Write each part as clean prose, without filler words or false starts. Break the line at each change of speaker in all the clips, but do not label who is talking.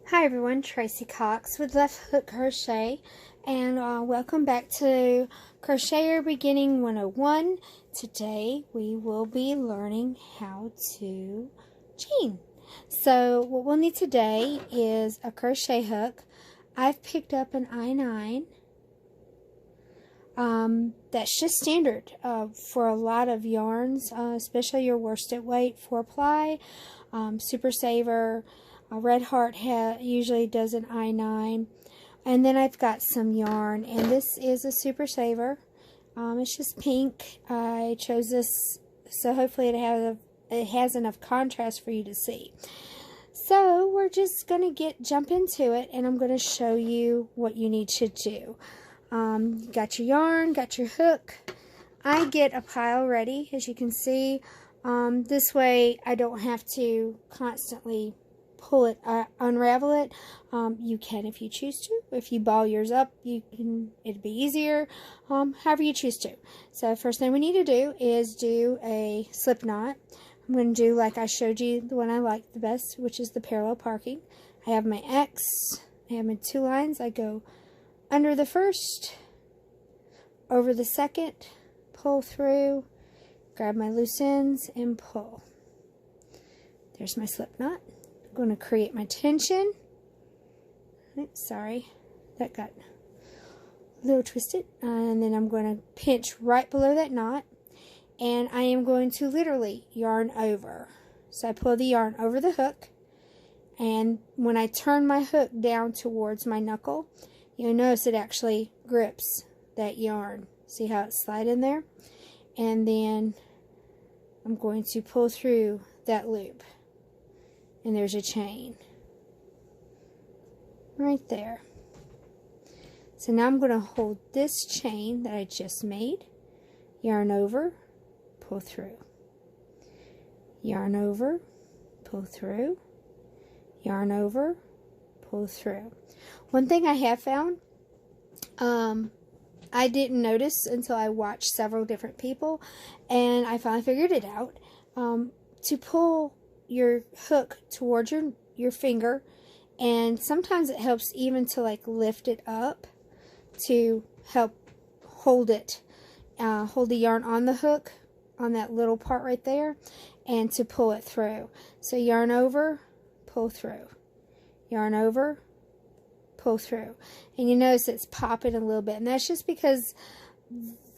Hi everyone, Tracey Cox with Left Hook Crochet, and welcome back to Crocheter Beginning 101. Today we will be learning how to chain. So what we'll need today is a crochet hook. I've picked up an I-9. That's just standard for a lot of yarns, especially your worsted weight 4-ply, Super Saver. Red Heart usually does an I-9. And then I've got some yarn, and this is a Super Saver. It's just pink. I chose this so hopefully it has enough contrast for you to see. So we're just going to jump into it, and I'm going to show you what you need to do. You got your yarn, got your hook. I get a pile ready, as you can see. This way I don't have to constantly pull it, unravel it. You can if you choose to. If you ball yours up, it'd be easier, however you choose to. So first thing we need to do is do a slip knot. I'm going to do like I showed you, the one I like the best, which is the parallel parking. I have my X, I have my 2 lines. I go under the first, over the second, pull through, grab my loose ends and pull. There's my slip knot. I'm going to create my tension. Oops, sorry, that got a little twisted. And then I'm going to pinch right below that knot, and I am going to literally yarn over. So I pull the yarn over the hook, and when I turn my hook down towards my knuckle, you'll notice it actually grips that yarn. See how it's sliding there? And then I'm going to pull through that loop. And there's a chain right there. So now I'm going to hold this chain that I just made, yarn over, pull through, yarn over, pull through, yarn over, pull through. One thing I have found, I didn't notice until I watched several different people, and I finally figured it out. To pull your hook towards your finger, and sometimes it helps even to like lift it up to help hold it, hold the yarn on the hook on that little part right there, and to pull it through. So yarn over, pull through, yarn over, pull through, and you notice it's popping a little bit, and that's just because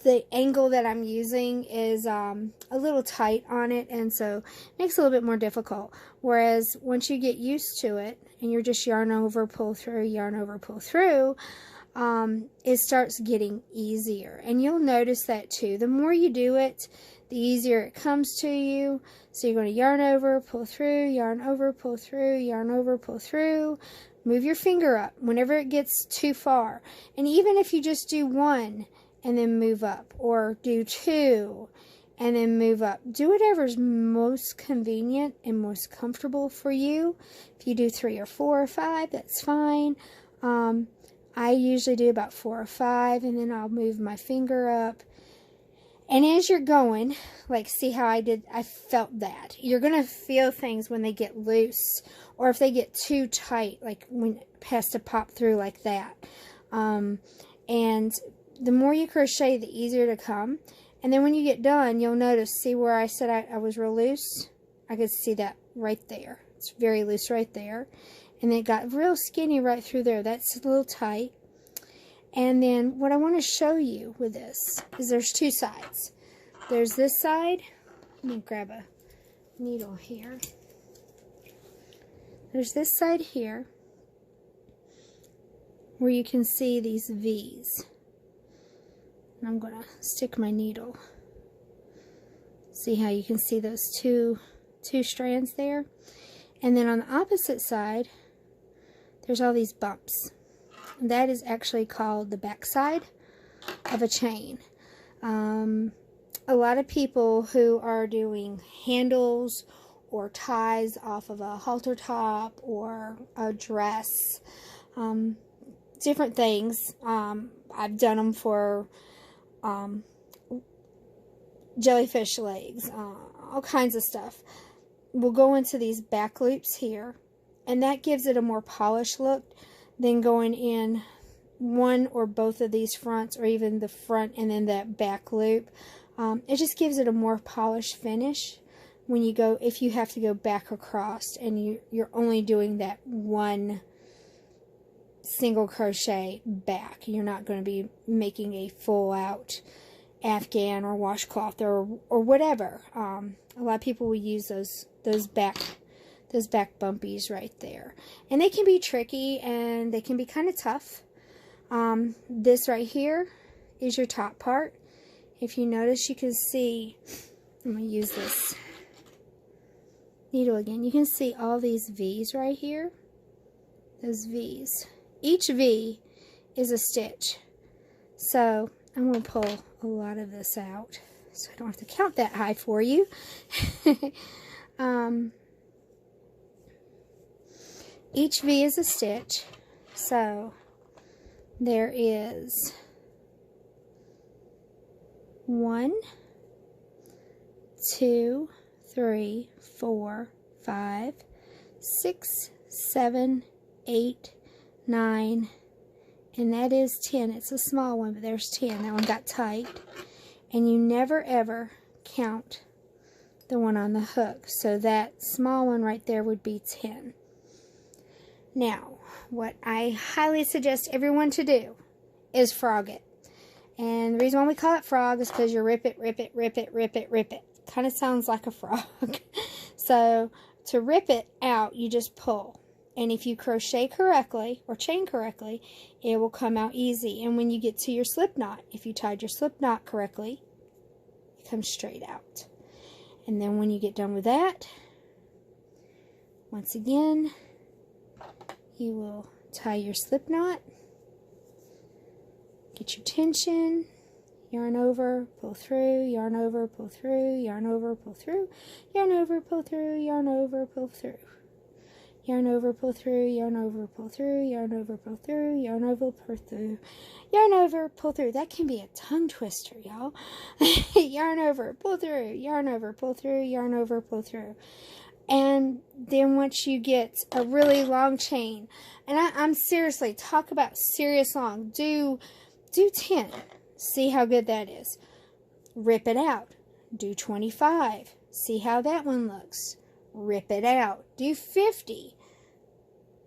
the angle that I'm using is a little tight on it, and so it makes it a little bit more difficult. Whereas once you get used to it and you're just yarn over, pull through, yarn over, pull through, it starts getting easier. And you'll notice that too. The more you do it, the easier it comes to you. So you're going to yarn over, pull through, yarn over, pull through, yarn over, pull through. Move your finger up whenever it gets too far. And even if you just do 1 and then move up, or do 2 and then move up, do whatever's most convenient and most comfortable for you. If you do 3 or 4 or 5, that's fine. I usually do about 4 or 5, and then I'll move my finger up. And as you're going, like, see how I felt that. You're going to feel things when they get loose, or if they get too tight, like when it has to pop through like that. And the more you crochet, the easier to come. And then when you get done, you'll notice, see where I said I was real loose? I could see that right there. It's very loose right there. And it got real skinny right through there. That's a little tight. And then what I want to show you with this is there's 2 sides. There's this side. Let me grab a needle here. There's this side here where you can see these V's. And I'm going to stick my needle. See how you can see those two strands there? And then on the opposite side, there's all these bumps. That is actually called the back side of a chain. A lot of people who are doing handles or ties off of a halter top or a dress, different things. I've done them for jellyfish legs, all kinds of stuff. We'll go into these back loops here, And that gives it a more polished look than going in one or both of these fronts, or even the front and then that back loop. It just gives it a more polished finish when you go, if you have to go back across and you're only doing that one single crochet back. You're not going to be making a full out Afghan or washcloth or whatever. A lot of people will use those back bumpies right there, and they can be tricky and they can be kind of tough. This right here is your top part. If you notice, you can see, I'm going to use this needle again. You can see all these V's right here. Those V's. Each V is a stitch. So I'm going to pull a lot of this out so I don't have to count that high for you. Each V is a stitch. So there is 1, 2, 3, 4, 5, 6, 7, 8, 9, and that is 10. It's a small one, but there's 10. That one got tight. And you never ever count the one on the hook. So that small one right there would be 10. Now, what I highly suggest everyone to do is frog it. And the reason why we call it frog is because you rip it, rip it, rip it, rip it, rip it. Kind of sounds like a frog. So to rip it out, you just pull. And if you crochet correctly or chain correctly, it will come out easy. And when you get to your slip knot, if you tied your slip knot correctly, it comes straight out. And then when you get done with that, once again, you will tie your slip knot, get your tension, yarn over, pull through, yarn over, pull through, yarn over, pull through, yarn over, pull through, yarn over, pull through. Yarn over, pull through, yarn over, pull through, yarn over, pull through, yarn over, pull through, yarn over, pull through. That can be a tongue twister, y'all. Yarn over, pull through, yarn over, pull through, yarn over, pull through. And then once you get a really long chain, and I'm seriously, talk about serious long, do 10. See how good that is. Rip it out. Do 25. See how that one looks. Rip it out. Do 50.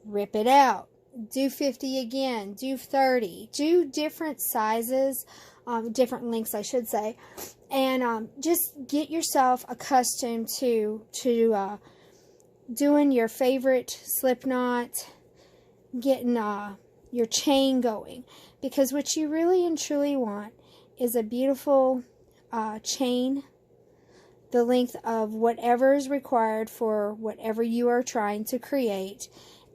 Rip it out. Do 50 again. Do 30. Do different sizes, different lengths, I should say. And just get yourself accustomed to doing your favorite slip knot, getting your chain going. Because what you really and truly want is a beautiful chain, the length of whatever is required for whatever you are trying to create,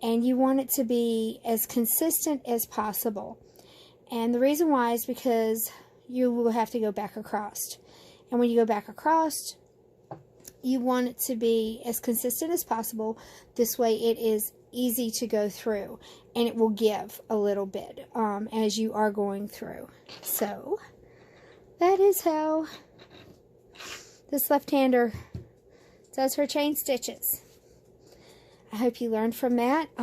and you want it to be as consistent as possible. And the reason why is because you will have to go back across. And when you go back across, you want it to be as consistent as possible. This way it is easy to go through, and it will give a little bit as you are going through. So that is how this left-hander does her chain stitches. I hope you learned from that.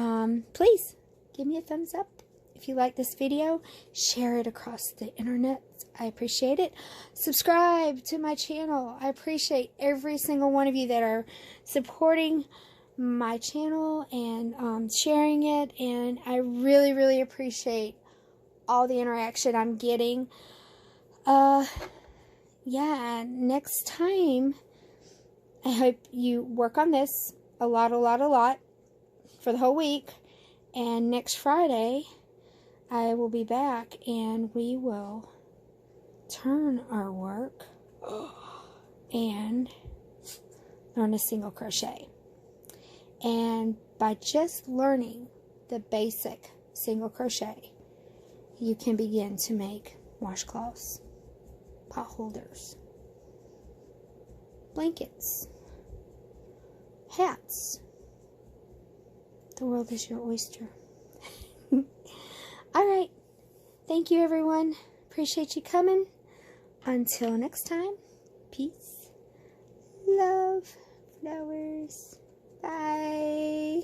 Please give me a thumbs up if you like this video. Share it across the internet. I appreciate it. Subscribe to my channel. I appreciate every single one of you that are supporting my channel and sharing it. And I really, really appreciate all the interaction I'm getting. Yeah, next time, I hope you work on this a lot for the whole week. And next Friday, I will be back and we will turn our work and learn a single crochet. And by just learning the basic single crochet, you can begin to make washcloths, pot holders, blankets, hats. The world is your oyster. Alright. Thank you, everyone. Appreciate you coming. Until next time, peace, love, flowers. Bye.